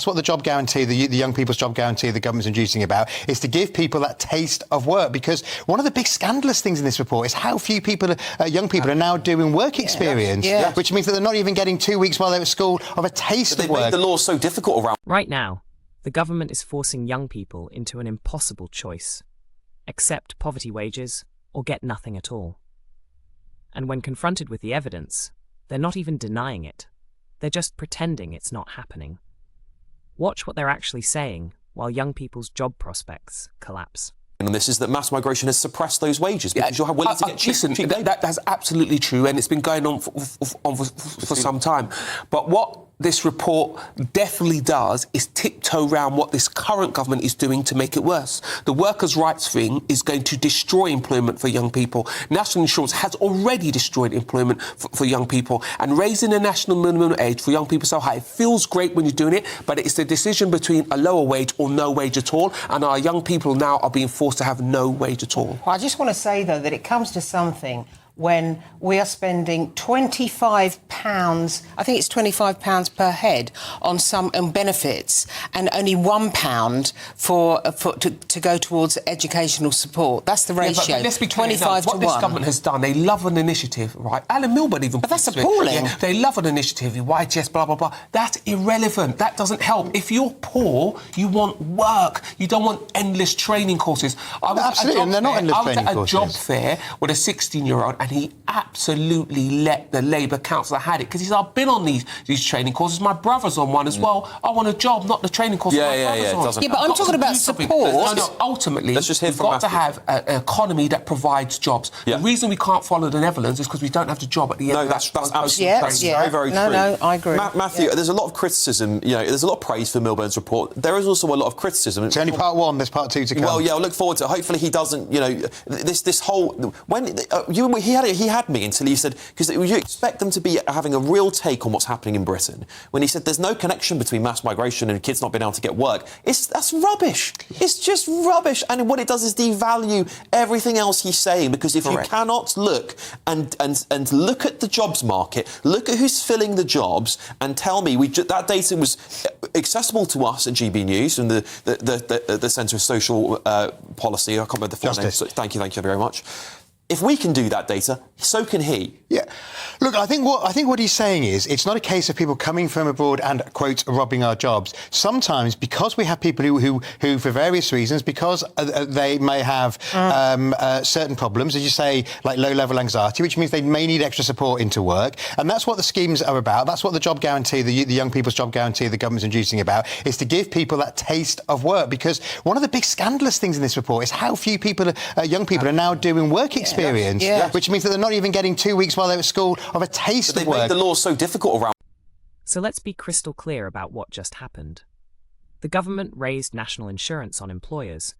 That's what the job guarantee, the young people's job guarantee the government's inducing about, is to give people that taste of work. Because one of the big scandalous things in this report is how few people, young people, are now doing work experience, which means that they're not even getting 2 weeks while they're at school of a taste of work. They made the law so difficult around. Right now, the government is forcing young people into an impossible choice: accept poverty wages or get nothing at all. And when confronted with the evidence, they're not even denying it. They're just pretending it's not happening. Watch what they're actually saying while young people's job prospects collapse. And this is that mass migration has suppressed those wages because you're willing to get cheap labour. That's absolutely true, and it's been going on for some time. But what this report definitely does is tiptoe around what this current government is doing to make it worse. The workers' rights thing is going to destroy employment for young people. National insurance has already destroyed employment for young people, and raising the national minimum age for young people so high, it feels great when you're doing it, but it's the decision between a lower wage or no wage at all, and our young people now are being forced to have no wage at all. I just want to say, though, that it comes to something when we are spending £25, I think it's £25 per head on benefits, and only £1 to go towards educational support. That's the ratio. But let's be clear, 25 to 1. What this government has done, they love an initiative, right? Alan Milburn even. But that's appalling. They love an initiative, YGS, blah blah blah. That's irrelevant. That doesn't help. If you're poor, you want work. You don't want endless training courses. Absolutely, and they're not endless training courses. I was at a job fair with a 16-year-old, and he absolutely let the Labour councillor had it because he said, I've been on these training courses. My brother's on one as well. I want a job, not the training course. Yeah, but I'm talking about support. No, ultimately, we've got to have an economy that provides jobs. The reason we can't follow the Netherlands is because we don't have the job at the end. No, that's absolutely very, very true. No, I agree. Matthew, there's a lot of criticism. There's a lot of praise for Milburn's report. There is also a lot of criticism. It's only part one. There's part two to come. Well, yeah, I look forward to it. Hopefully, he doesn't. This whole he had me until he said, because you expect them to be having a real take on what's happening in Britain. When he said there's no connection between mass migration and kids not being able to get work, that's rubbish. It's just rubbish. And what it does is devalue everything else he's saying, because if you cannot look and look at the jobs market, look at who's filling the jobs, and tell me that data was accessible to us at GB News and the Centre of Social Policy. I can't remember the full name. So thank you very much. If we can do that data, so can he. Yeah. Look, I think what he's saying is it's not a case of people coming from abroad and, quote, robbing our jobs. Sometimes, because we have people who for various reasons, because they may have certain problems, as you say, like low-level anxiety, which means they may need extra support into work. And that's what the schemes are about. That's what the job guarantee, the young people's job guarantee the government's inducing about, is to give people that taste of work. Because one of the big scandalous things in this report is how few people, young people, are now doing work experience, which means that they're not even getting 2 weeks while they're at school of a taste of work. They made the law so difficult around. So let's be crystal clear about what just happened. The government raised national insurance on employers,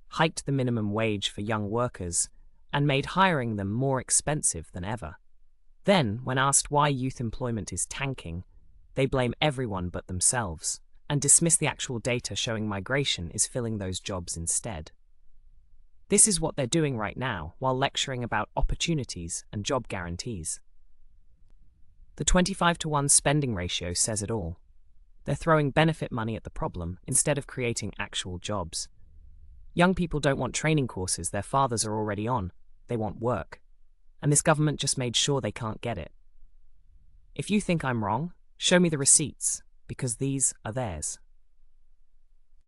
hiked the minimum wage for young workers, and made hiring them more expensive than ever. Then, when asked why youth employment is tanking, they blame everyone but themselves and dismiss the actual data showing migration is filling those jobs instead. This is what they're doing right now while lecturing about opportunities and job guarantees. The 25 to 1 spending ratio says it all. They're throwing benefit money at the problem instead of creating actual jobs. Young people don't want training courses their fathers are already on. They want work. And this government just made sure they can't get it. If you think I'm wrong, show me the receipts, because these are theirs.